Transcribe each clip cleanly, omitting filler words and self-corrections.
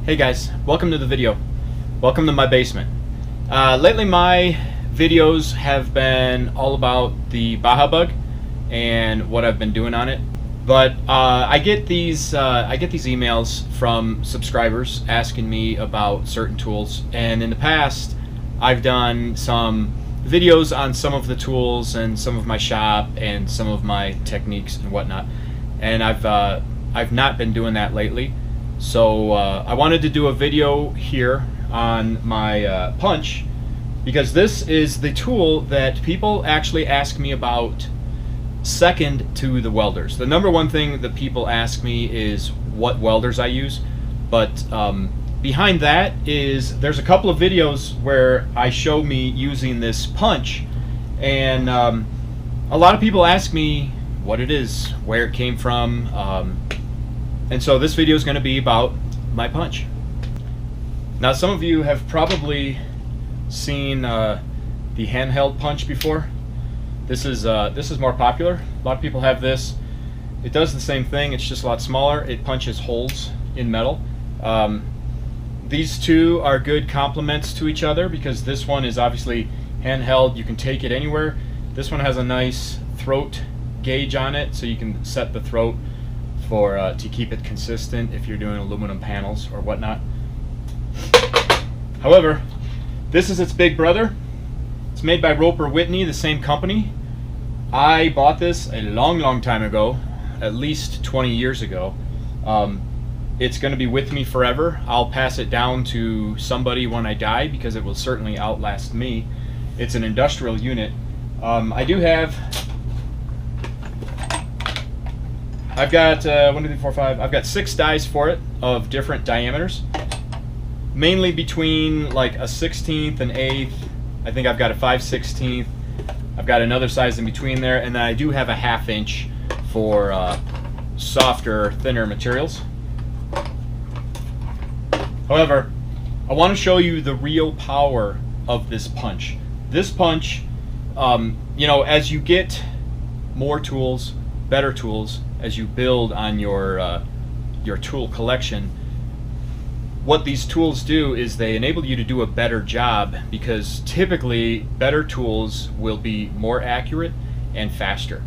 Hey guys, welcome to the video. Welcome to my basement. Lately my videos have been all about the Baja bug and what I've been doing on it. But I get these emails from subscribers asking me about certain tools, and in the past I've done some videos on some of the tools and some of my shop and some of my techniques and whatnot. And I've not been doing that lately. So I wanted to do a video here on my punch, because this is the tool that people actually ask me about second to the welders. The number one thing that people ask me is what welders I use, but behind that is there's a couple of videos where I show me using this punch, and a lot of people ask me what it is, where it came from, and so this video is going to be about my punch. Now, some of you have probably seen the handheld punch before. This is more popular. A lot of people have this. It does the same thing, it's just a lot smaller. It punches holes in metal. These two are good complements to each other because this one is obviously handheld. You can take it anywhere. This one has a nice throat gauge on it, so you can set the throat for to keep it consistent if you're doing aluminum panels or whatnot. However, this is its big brother. It's made by Roper Whitney, the same company. I bought this a long time ago, at least 20 years ago. It's going to be with me forever. I'll pass it down to somebody when I die because it will certainly outlast me. It's an industrial unit. I've got 1, 2, 3, 4, 5. I've got 6 dies for it of different diameters, mainly between like a 1/16 and 1/8. I think I've got a 5/16. I've got another size in between there, and then I do have a 1/2 inch for softer, thinner materials. However, I want to show you the real power of this punch. This punch, as you get more tools, better tools, as you build on your tool collection, what these tools do is they enable you to do a better job, because typically better tools will be more accurate and faster.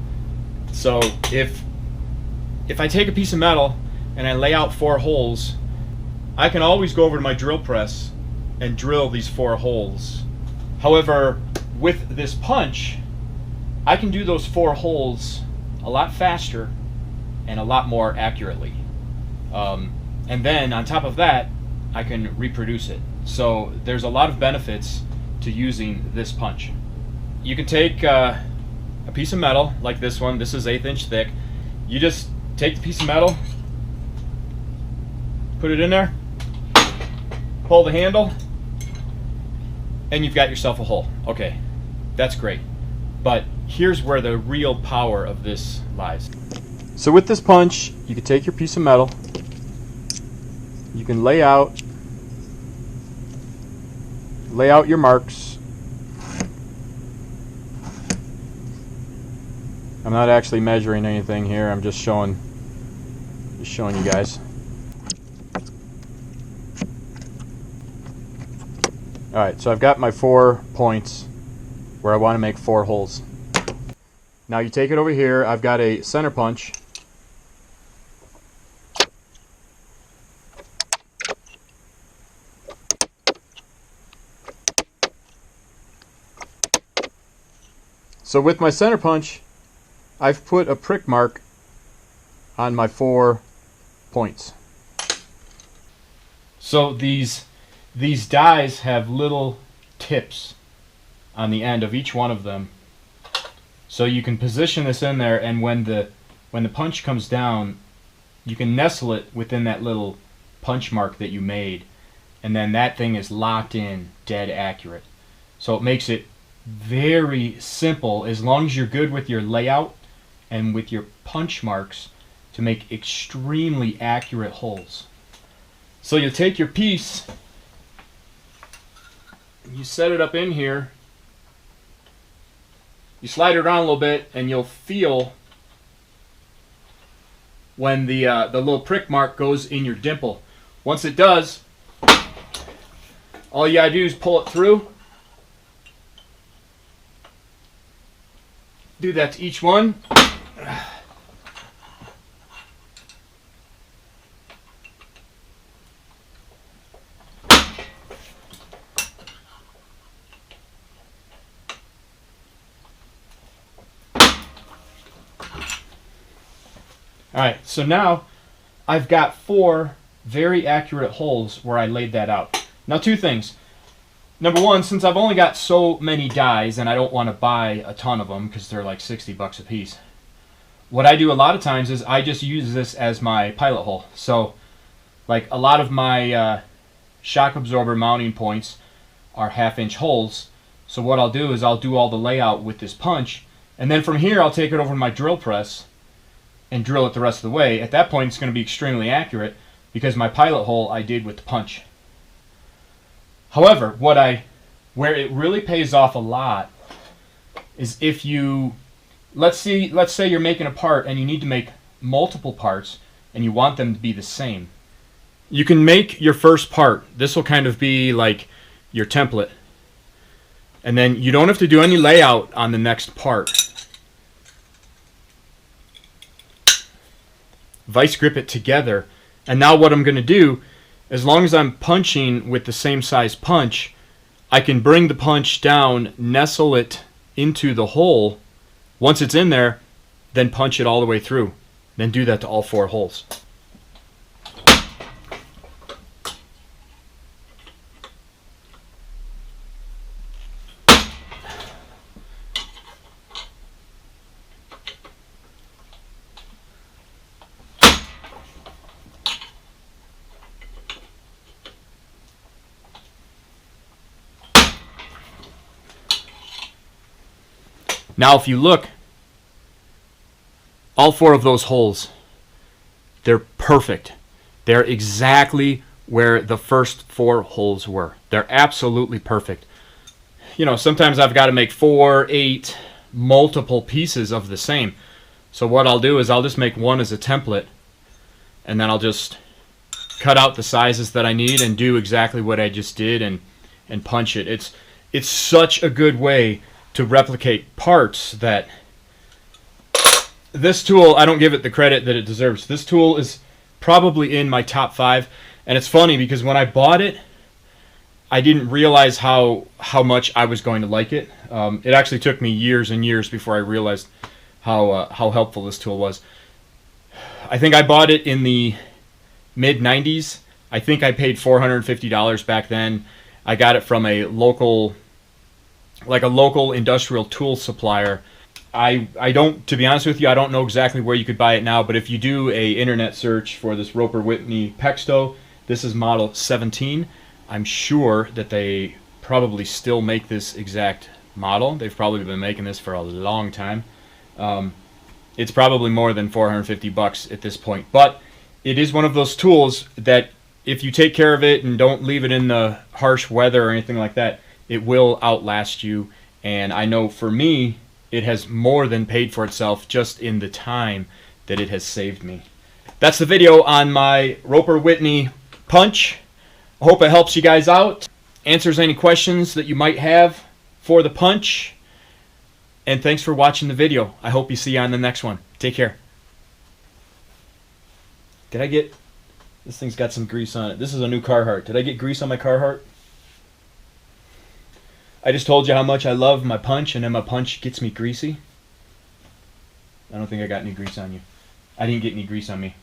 So if I take a piece of metal and I lay out 4 holes, I can always go over to my drill press and drill these 4 holes. However, with this punch, I can do those 4 holes a lot faster and a lot more accurately. And then on top of that, I can reproduce it. So there's a lot of benefits to using this punch. You can take a piece of metal like this one. This is 1/8 inch thick. You just take the piece of metal, put it in there, pull the handle, and you've got yourself a hole. Okay, that's great. But here's where the real power of this lies. So with this punch, you can take your piece of metal, you can lay out your marks. I'm not actually measuring anything here, I'm just showing you guys. Alright, so I've got my 4 points where I want to make 4 holes. Now you take it over here, I've got a center punch. So with my center punch, I've put a prick mark on my 4 points. So these dies have little tips on the end of each one of them. So you can position this in there, and when the punch comes down, you can nestle it within that little punch mark that you made, and then that thing is locked in, dead accurate. So it makes it very simple, as long as you're good with your layout and with your punch marks, to make extremely accurate holes. So you take your piece, you set it up in here, you slide it around a little bit, and you'll feel when the little prick mark goes in your dimple. Once it does, All you gotta do is pull it through. Do that to each one. Alright, so now I've got 4 very accurate holes where I laid that out. Now 2 things. Number 1, since I've only got so many dies and I don't want to buy a ton of them because they're like 60 bucks a piece, what I do a lot of times is I just use this as my pilot hole. So like a lot of my shock absorber mounting points are 1/2-inch holes. So what I'll do is I'll do all the layout with this punch, and then from here I'll take it over to my drill press and drill it the rest of the way. At that point it's going to be extremely accurate because my pilot hole I did with the punch. However, where it really pays off a lot is if you, let's say you're making a part and you need to make multiple parts and you want them to be the same. You can make your first part. This will kind of be like your template. And then you don't have to do any layout on the next part. Vice grip it together, and now what I'm going to do, as long as I'm punching with the same size punch, I can bring the punch down, nestle it into the hole. Once it's in there, then punch it all the way through. Then do that to all 4 holes. Now if you look, all 4 of those holes, they're perfect. They're exactly where the first 4 holes were. They're absolutely perfect. You know, sometimes I've got to make 4, 8, multiple pieces of the same. So what I'll do is I'll just make one as a template, and then I'll just cut out the sizes that I need and do exactly what I just did and punch it. It's such a good way to replicate parts that this tool, I don't give it the credit that it deserves. This tool is probably in my top 5, and it's funny because when I bought it, I didn't realize how much I was going to like it. It actually took me years and years before I realized how helpful this tool was. I think I bought it in the mid-90s. I think I paid $450 back then. I got it from a local industrial tool supplier. I don't, to be honest with you, I don't know exactly where you could buy it now, but if you do a internet search for this Roper Whitney Pexto, this is model 17. I'm sure that they probably still make this exact model. They've probably been making this for a long time. It's probably more than 450 bucks at this point, but it is one of those tools that if you take care of it and don't leave it in the harsh weather or anything like that, it will outlast you. And I know for me, it has more than paid for itself just in the time that it has saved me. That's the video on my Roper Whitney punch. I hope it helps you guys out, answers any questions that you might have for the punch, and thanks for watching the video. I hope you see you on the next one. Take care. Did I get, this thing's got some grease on it. This is a new Carhartt. Did I get grease on my Carhartt? I just told you how much I love my punch, and then my punch gets me greasy. I don't think I got any grease on you. I didn't get any grease on me.